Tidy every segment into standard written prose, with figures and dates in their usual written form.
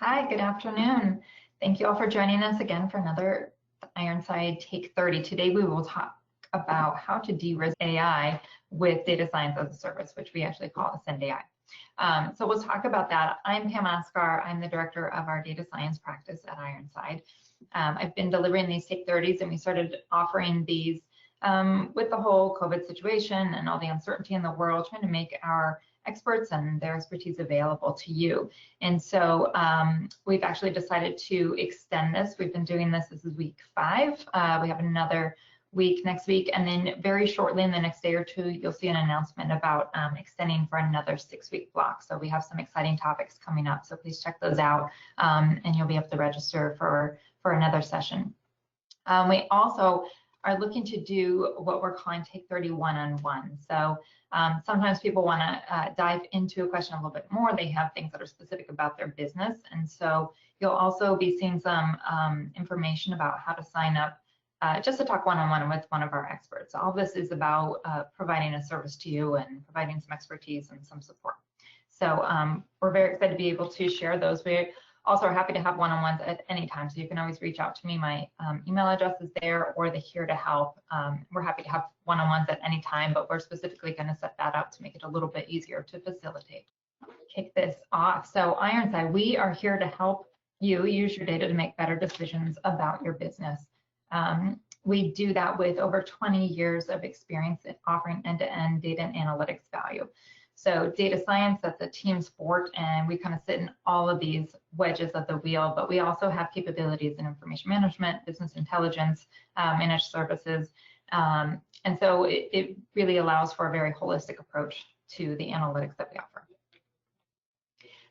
Hi, good afternoon. Thank you all for joining us again for another Ironside Take 30. Today we will talk about how to de-risk AI with data science as a service, which we actually call Ascend AI. So we'll talk about that. I'm Pam Askar. I'm the director of our data science practice at Ironside. I've been delivering these Take 30s, and we started offering these with the whole COVID situation and all the uncertainty in the world, trying to make our experts and their expertise available to you. And so we've actually decided to extend this. We've been doing this is week 5. We have another week next week, and then very shortly in the next day or two, you'll see an announcement about extending for another 6-week block. So we have some exciting topics coming up, so please check those out, and you'll be able to register for another session. We also are looking to do what we're calling Take 30 one-on-one. So sometimes people want to dive into a question a little bit more. They have things that are specific about their business. And so you'll also be seeing some information about how to sign up just to talk one-on-one with one of our experts. All this is about providing a service to you and providing some expertise and some support. So we're very excited to be able to share those. We also are happy to have one-on-ones at any time, so you can always reach out to me. My email address is there, or the Here to Help. We're happy to have one-on-ones at any time, but we're specifically going to set that up to make it a little bit easier to facilitate. Kick this off. So Ironside, we are here to help you use your data to make better decisions about your business. We do that with over 20 years of experience in offering end-to-end data and analytics value. So data science, that's a team sport, and we kind of sit in all of these wedges of the wheel, but we also have capabilities in information management, business intelligence, managed services. And so it really allows for a very holistic approach to the analytics that we offer.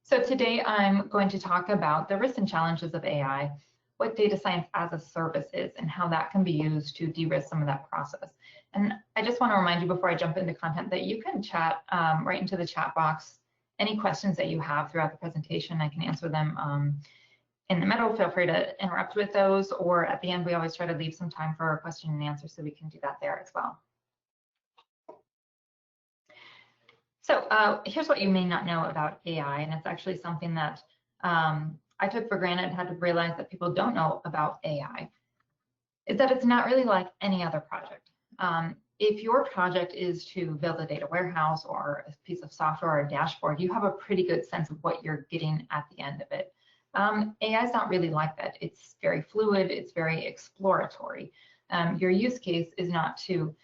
So today I'm going to talk about the risks and challenges of AI, what data science as a service is, and how that can be used to de-risk some of that process. And I just want to remind you before I jump into content that you can chat right into the chat box any questions that you have throughout the presentation. I can answer them in the middle. Feel free to interrupt with those, or at the end we always try to leave some time for a question and answer, so we can do that there as well. So here's what you may not know about AI, and it's actually something that I took for granted and had to realize that people don't know about AI, is that it's not really like any other project. If your project is to build a data warehouse or a piece of software or a dashboard, you have a pretty good sense of what you're getting at the end of it. AI is not really like that. It's very fluid, it's very exploratory. Your use case is not to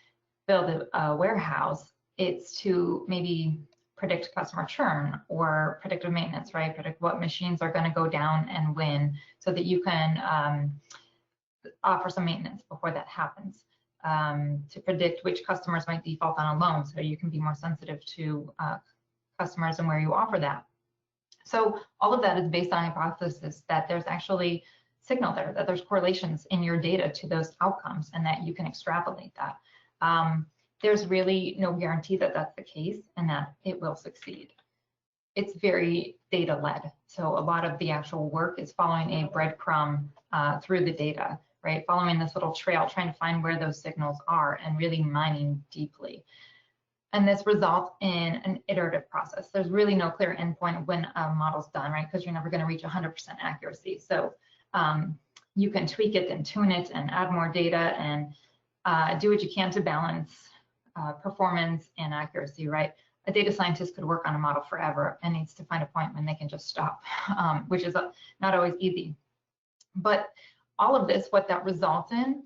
build a warehouse, it's to maybe predict customer churn or predictive maintenance, right? Predict what machines are going to go down and when, so that you can offer some maintenance before that happens. To predict which customers might default on a loan, so you can be more sensitive to customers and where you offer that. So all of that is based on a hypothesis that there's actually signal there, that there's correlations in your data to those outcomes, and that you can extrapolate that. There's really no guarantee that that's the case and that it will succeed. It's very data-led. So a lot of the actual work is following a breadcrumb through the data, right? Following this little trail, trying to find where those signals are and really mining deeply. And this results in an iterative process. There's really no clear endpoint when a model's done, right? Because you're never going to reach 100% accuracy. So you can tweak it and tune it and add more data and do what you can to balance performance and accuracy, right? A data scientist could work on a model forever and needs to find a point when they can just stop, which is not always easy. But all of this, what that results in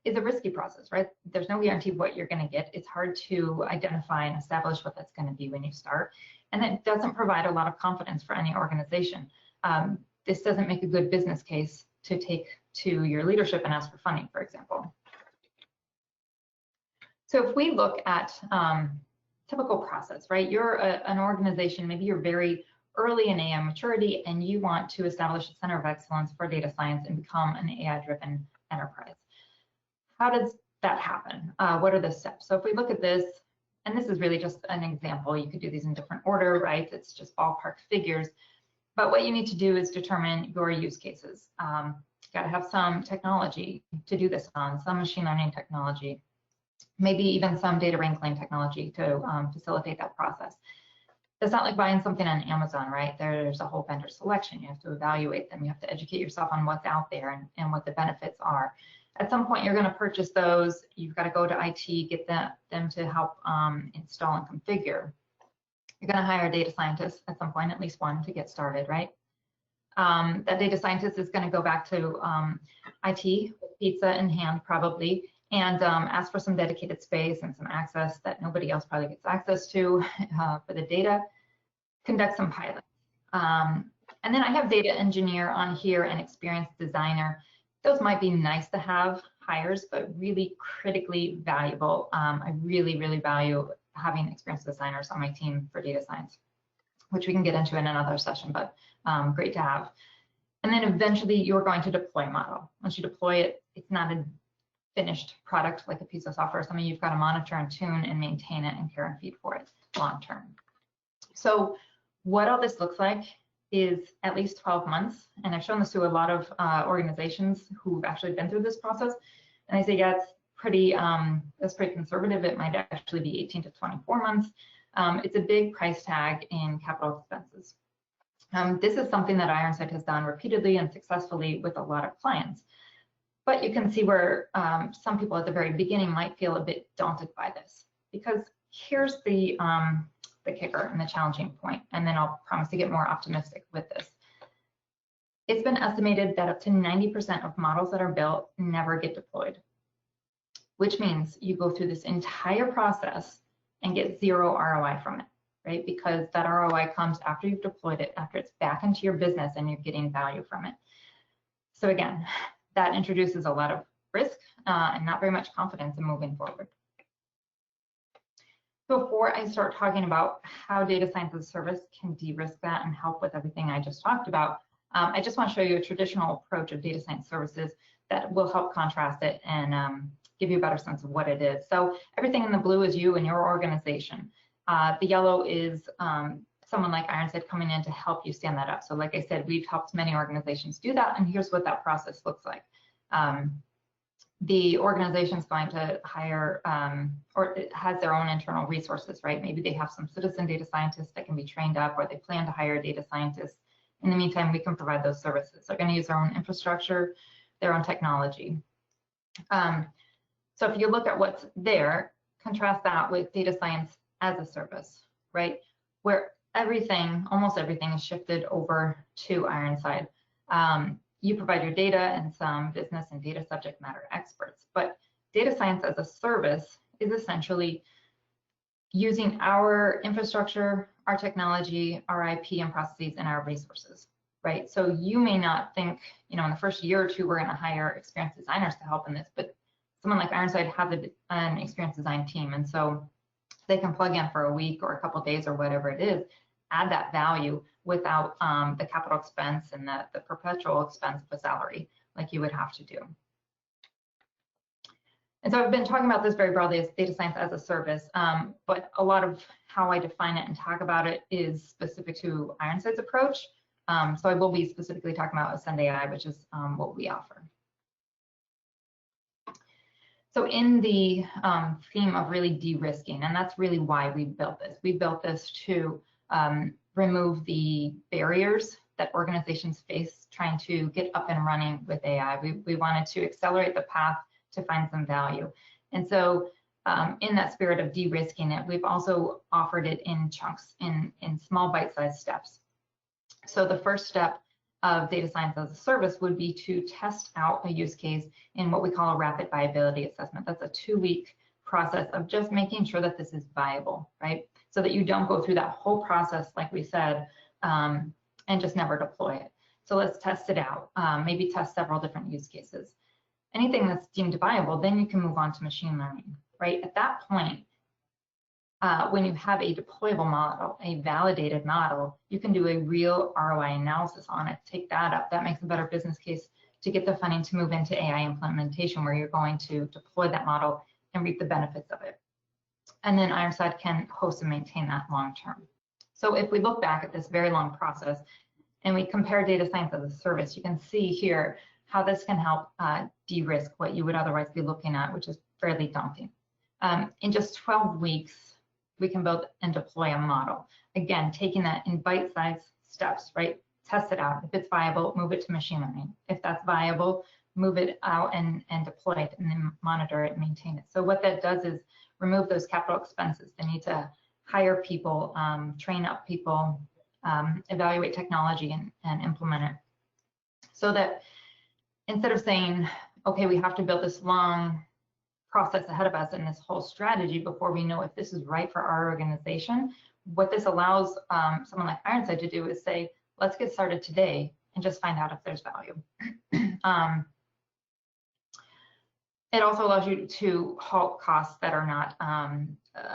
is a risky process, right? There's no guarantee what you're going to get. It's hard to identify and establish what that's going to be when you start. And it doesn't provide a lot of confidence for any organization. This doesn't make a good business case to take to your leadership and ask for funding, for example. So if we look at typical process, right? You're an organization, maybe you're very early in AI maturity and you want to establish a center of excellence for data science and become an AI-driven enterprise. How does that happen? What are the steps? So if we look at this, and this is really just an example, you could do these in different order, right? It's just ballpark figures. But what you need to do is determine your use cases. You got to have some technology to do this on, some machine learning technology, maybe even some data wrangling technology to facilitate that process. That's not like buying something on Amazon, right? There's a whole vendor selection. You have to evaluate them. You have to educate yourself on what's out there and what the benefits are. At some point, you're going to purchase those. You've got to go to IT, get them to help install and configure. You're going to hire a data scientist at some point, at least one, to get started, right? That data scientist is going to go back to IT, with pizza in hand probably, and ask for some dedicated space and some access that nobody else probably gets access to for the data, conduct some pilots. And then I have data engineer on here and experienced designer. Those might be nice to have hires, but really critically valuable. I really, really value having experienced designers on my team for data science, which we can get into in another session, but great to have. And then eventually you're going to deploy a model. Once you deploy it, it's not a finished product like a piece of software. Something you've got to monitor and tune and maintain it and care and feed for it long term. So what all this looks like is at least 12 months. And I've shown this to a lot of organizations who've actually been through this process. And I say, yeah, it's pretty, that's pretty conservative. It might actually be 18 to 24 months. It's a big price tag in capital expenses. This is something that Ironside has done repeatedly and successfully with a lot of clients. But you can see where some people at the very beginning might feel a bit daunted by this, because here's the kicker and the challenging point, and then I'll promise to get more optimistic with this. It's been estimated that up to 90% of models that are built never get deployed, which means you go through this entire process and get zero ROI from it, right? Because that ROI comes after you've deployed it, after it's back into your business and you're getting value from it. So again, that introduces a lot of risk and not very much confidence in moving forward. Before I start talking about how data science as a service can de-risk that and help with everything I just talked about, I just want to show you a traditional approach of data science services that will help contrast it and give you a better sense of what it is. So everything in the blue is you and your organization. The yellow is someone like Ironside coming in to help you stand that up. So like I said, we've helped many organizations do that, and here's what that process looks like. The organization is going to hire, or it has their own internal resources, right? Maybe they have some citizen data scientists that can be trained up, or they plan to hire data scientists. In the meantime, we can provide those services. They're going to use their own infrastructure, their own technology. So if you look at what's there, contrast that with data science as a service, right? Where everything, almost everything is shifted over to Ironside. You provide your data and some business and data subject matter experts, but data science as a service is essentially using our infrastructure, our technology, our IP and processes, and our resources, right? So you may not think, in the first year or two, we're going to hire experienced designers to help in this, but someone like Ironside has an experienced design team, and so they can plug in for a week or a couple of days or whatever it is, add that value without the capital expense and the perpetual expense of a salary like you would have to do. And so I've been talking about this very broadly as data science as a service, but a lot of how I define it and talk about it is specific to Ironside's approach. So I will be specifically talking about Ascend AI, which is what we offer. So in the theme of really de-risking, and that's really why we built this. We built this to remove the barriers that organizations face trying to get up and running with AI. We wanted to accelerate the path to find some value. And so in that spirit of de-risking it, we've also offered it in chunks, in small bite-sized steps. So the first step of data science as a service would be to test out a use case in what we call a rapid viability assessment. That's a 2-week process of just making sure that this is viable, right? So that you don't go through that whole process, like we said, and just never deploy it. So let's test it out, maybe test several different use cases. Anything that's deemed viable, then you can move on to machine learning, right? At that point, when you have a deployable model, a validated model, you can do a real ROI analysis on it, take that up. That makes a better business case to get the funding to move into AI implementation, where you're going to deploy that model and reap the benefits of it. And then Ironside can host and maintain that long term. So if we look back at this very long process and we compare data science as a service, you can see here how this can help de-risk what you would otherwise be looking at, which is fairly daunting. In just 12 weeks, we can build and deploy a model. Again, taking that in bite-sized steps, right? Test it out. If it's viable, move it to machine learning. If that's viable, move it out and deploy it, and then monitor it and maintain it. So what that does is remove those capital expenses. The need to hire people, train up people, evaluate technology and implement it. So that instead of saying, okay, we have to build this long process ahead of us and this whole strategy before we know if this is right for our organization, what this allows someone like Ironside to do is say, let's get started today and just find out if there's value. It also allows you to halt costs that are not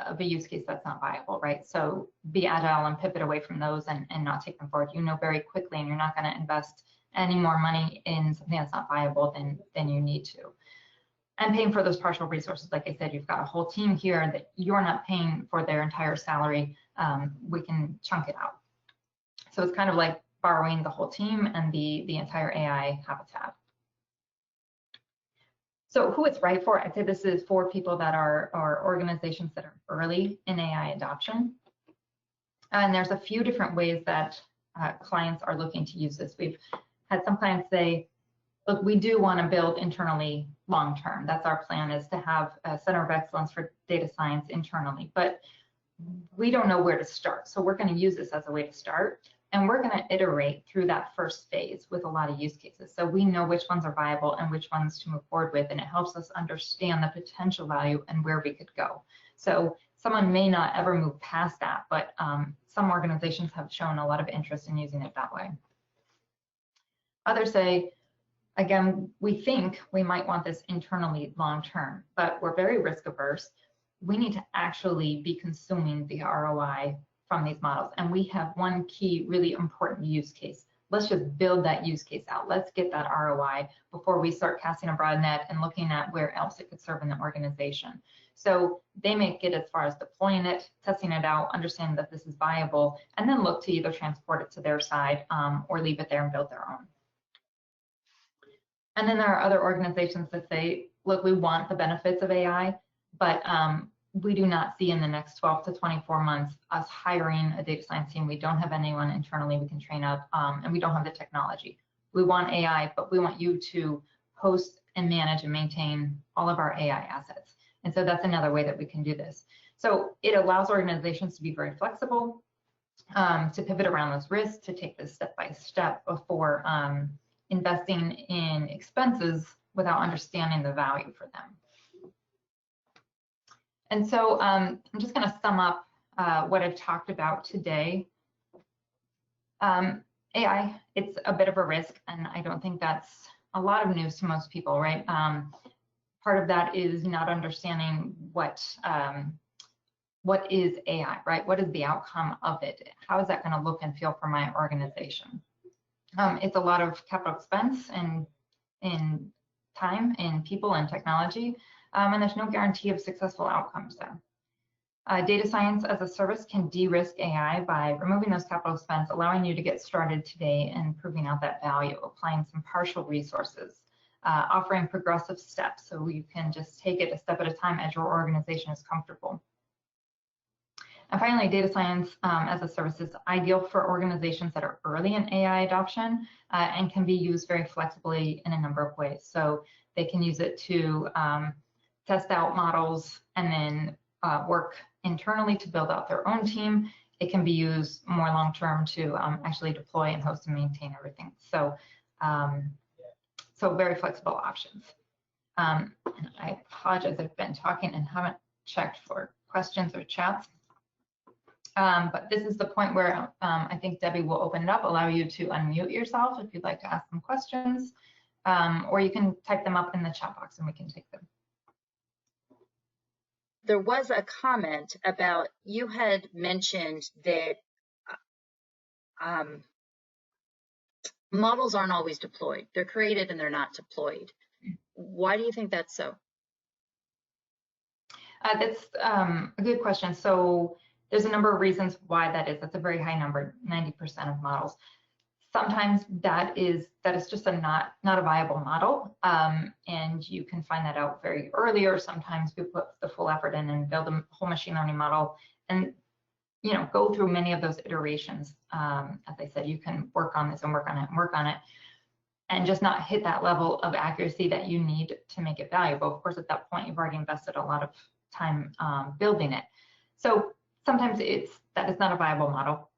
of a use case that's not viable, right? So be agile and pivot away from those and not take them forward. You know very quickly, and you're not going to invest any more money in something that's not viable than you need to. And paying for those partial resources, like I said, you've got a whole team here that you're not paying for their entire salary. We can chunk it out. So it's kind of like borrowing the whole team and the entire AI habitat. So who it's right for, I'd say this is for people that are organizations that are early in AI adoption. And there's a few different ways that clients are looking to use this. We've had some clients say, look, we do want to build internally long-term. That's our plan, is to have a center of excellence for data science internally, but we don't know where to start. So we're going to use this as a way to start. And we're going to iterate through that first phase with a lot of use cases. So we know which ones are viable and which ones to move forward with, and it helps us understand the potential value and where we could go. So someone may not ever move past that, but some organizations have shown a lot of interest in using it that way. Others say, again, we think we might want this internally long-term, but we're very risk averse. We need to actually be consuming the ROI from these models. And we have one key really important use case. Let's just build that use case out. Let's get that ROI before we start casting a broad net and looking at where else it could serve in the organization. So they may get as far as deploying it, testing it out, understanding that this is viable, and then look to either transport it to their side or leave it there and build their own. And then there are other organizations that say, look, we want the benefits of AI, but we do not see in the next 12 to 24 months us hiring a data science team. We don't have anyone internally we can train up, and we don't have the technology. We want AI, but we want you to host and manage and maintain all of our AI assets. And so that's another way that we can do this. So it allows organizations to be very flexible, to pivot around those risks, to take this step by step before investing in expenses without understanding the value for them. And so I'm just going to sum up what I've talked about today. AI, it's a bit of a risk, and I don't think that's a lot of news to most people, right? Part of that is not understanding what is AI, right? What is the outcome of it? How is that going to look and feel for my organization? It's a lot of capital expense and in time, in people and technology. And there's no guarantee of successful outcomes there. Data science as a service can de-risk AI by removing those capital expense, allowing you to get started today and proving out that value, applying some partial resources, offering progressive steps so you can just take it a step at a time as your organization is comfortable. And finally, data science as a service is ideal for organizations that are early in AI adoption and can be used very flexibly in a number of ways. So they can use it to test out models and then work internally to build out their own team. It can be used more long-term to actually deploy and host and maintain everything. So, so very flexible options. And I apologize, I've been talking and haven't checked for questions or chats. But this is the point where I think Debbie will open it up, allow you to unmute yourself if you'd like to ask some questions, or you can type them up in the chat box and we can take them. There was a comment about, you had mentioned that models aren't always deployed. They're created and they're not deployed. Why do you think that's so? That's a good question. So there's a number of reasons why that is. That's a very high number, 90% of models. Sometimes that is just not a viable model, and you can find that out very early, or sometimes we put the full effort in and build a whole machine learning model, and go through many of those iterations. As I said, you can work on this and work on it and work on it, and just not hit that level of accuracy that you need to make it valuable. Of course, at that point, you've already invested a lot of time building it. So sometimes that is not a viable model.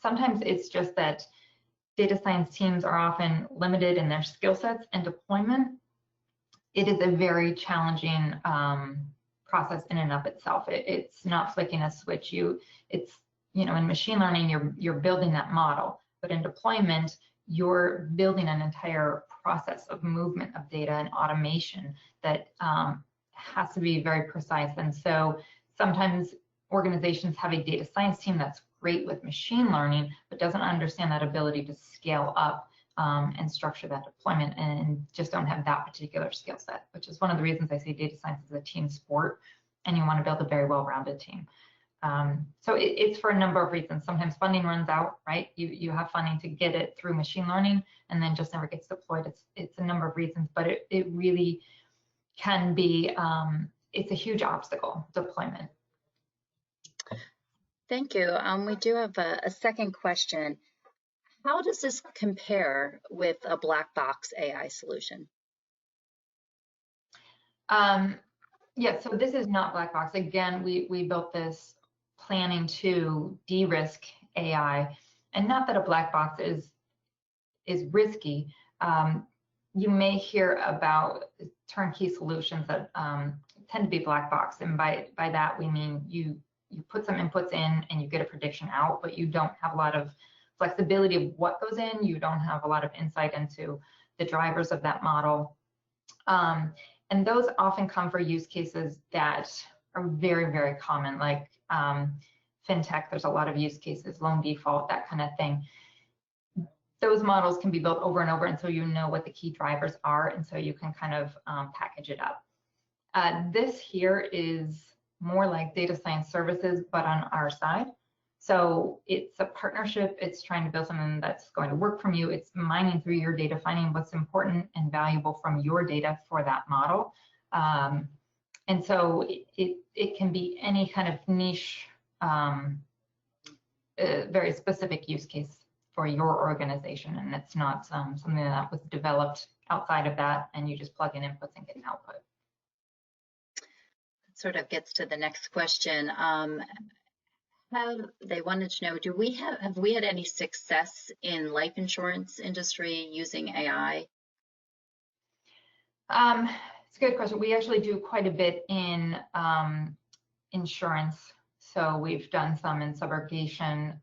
Sometimes it's just that data science teams are often limited in their skill sets and deployment. It is a very challenging process in and of itself. It's not flicking a switch. In machine learning, you're building that model, but in deployment, you're building an entire process of movement of data and automation that has to be very precise. And so sometimes organizations have a data science team that's great with machine learning, but doesn't understand that ability to scale up and structure that deployment, and just don't have that particular skill set, which is one of the reasons I say data science is a team sport, and you want to build a very well-rounded team. So it's for a number of reasons. Sometimes funding runs out, right? You have funding to get it through machine learning, and then just never gets deployed. It's a number of reasons, but it really can be, it's a huge obstacle, deployment. Thank you. We do have a second question. How does this compare with a black box AI solution? Yeah, so this is not black box. Again, we built this planning to de-risk AI, and not that a black box is risky. You may hear about turnkey solutions that tend to be black box, and by that we mean you put some inputs in and you get a prediction out, but you don't have a lot of flexibility of what goes in. You don't have a lot of insight into the drivers of that model. And those often come for use cases that are very, very common, like fintech. There's a lot of use cases, loan default, that kind of thing. Those models can be built over and over, and so you know what the key drivers are, and so you can kind of package it up. This here is more like data science services, but on our side. So it's a partnership. It's trying to build something that's going to work from you. It's mining through your data, finding what's important and valuable from your data for that model. And so it can be any kind of niche, very specific use case for your organization. And it's not something that was developed outside of that, and you just plug in inputs and get an output. Sort of gets to the next question. They wanted to know, have we had any success in life insurance industry using AI? It's a good question. We actually do quite a bit in insurance. So we've done some in subrogation,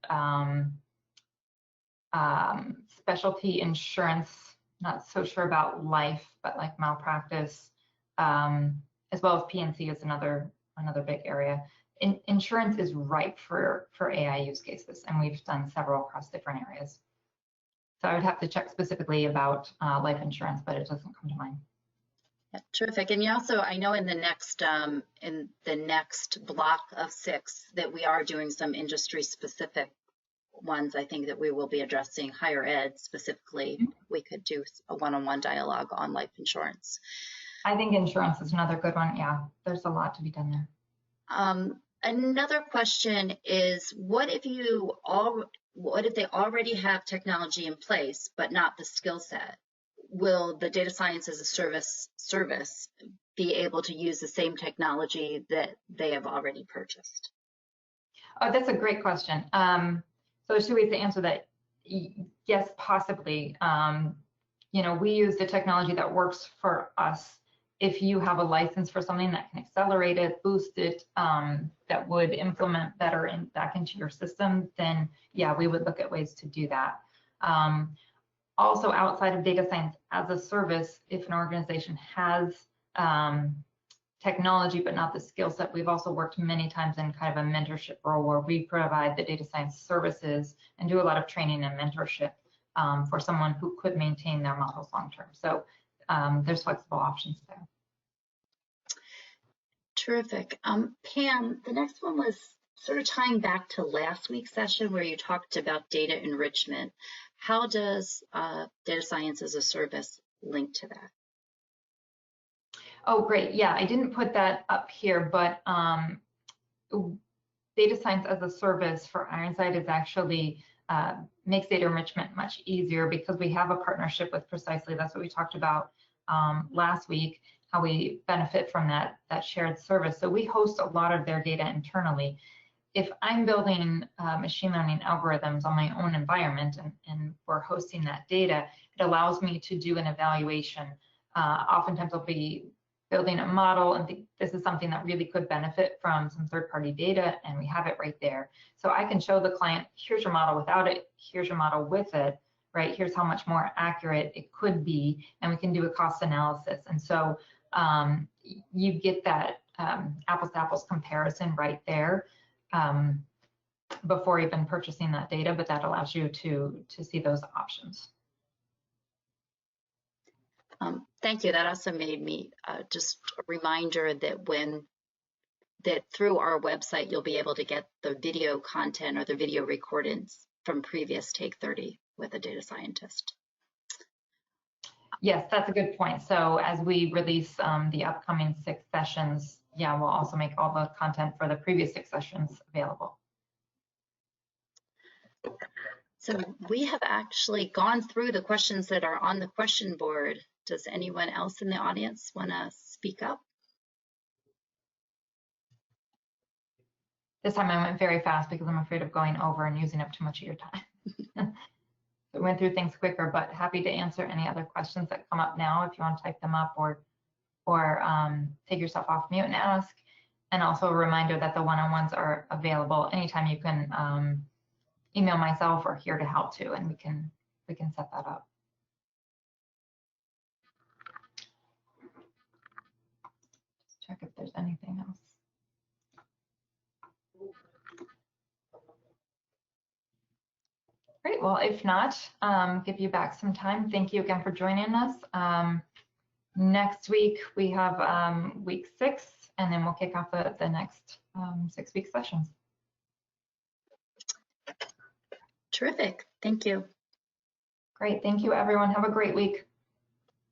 specialty insurance, not so sure about life, but like malpractice, as well as P&C is another big area. Insurance is ripe for AI use cases, and we've done several across different areas. So I would have to check specifically about life insurance, but it doesn't come to mind. Yeah, terrific. And you also, I know in the next block of 6 that we are doing some industry specific ones. I think that we will be addressing higher ed specifically. Mm-hmm. We could do a one-on-one dialogue on life insurance. I think insurance is another good one. Yeah, there's a lot to be done there. Another question is, what if they already have technology in place but not the skill set? Will the data science as a service be able to use the same technology that they have already purchased? Oh, that's a great question. So there's 2 ways to answer that. Yes, possibly. We use the technology that works for us. If you have a license for something that can accelerate it, boost it, that would implement better back into your system, then yeah, we would look at ways to do that. Also, outside of data science as a service, if an organization has technology but not the skill set, we've also worked many times in kind of a mentorship role where we provide the data science services and do a lot of training and mentorship for someone who could maintain their models long term. So there's flexible options there. Terrific. Pam, the next one was sort of tying back to last week's session where you talked about data enrichment. How does data science as a service link to that? Oh, great. Yeah, I didn't put that up here, but data science as a service for Ironside is actually makes data enrichment much easier because we have a partnership with Precisely. That's what we talked about last week, how we benefit from that shared service. So we host a lot of their data internally. If I'm building machine learning algorithms on my own environment and we're hosting that data, it allows me to do an evaluation. Oftentimes I'll be building a model and think this is something that really could benefit from some third-party data, and we have it right there. So I can show the client, here's your model without it, here's your model with it, right? Here's how much more accurate it could be, and we can do a cost analysis. And so you get that apples to apples comparison right there before even purchasing that data, but that allows you to see those options. Thank you. That also made me just a reminder that through our website, you'll be able to get the video content or the video recordings from previous Take30 with a data scientist. Yes, that's a good point. So as we release the upcoming 6 sessions, yeah, we'll also make all the content for the previous 6 sessions available. So we have actually gone through the questions that are on the question board. Does anyone else in the audience want to speak up? This time I went very fast because I'm afraid of going over and using up too much of your time. So we went through things quicker, but happy to answer any other questions that come up now if you want to type them up or take yourself off mute and ask. And also a reminder that the one-on-ones are available anytime. You can email myself or here to help too, and we can set that up. Just check if there's anything else. Great, well, if not, give you back some time. Thank you again for joining us. Next week, we have week 6, and then we'll kick off the next 6-week sessions. Terrific, thank you. Great, thank you everyone. Have a great week.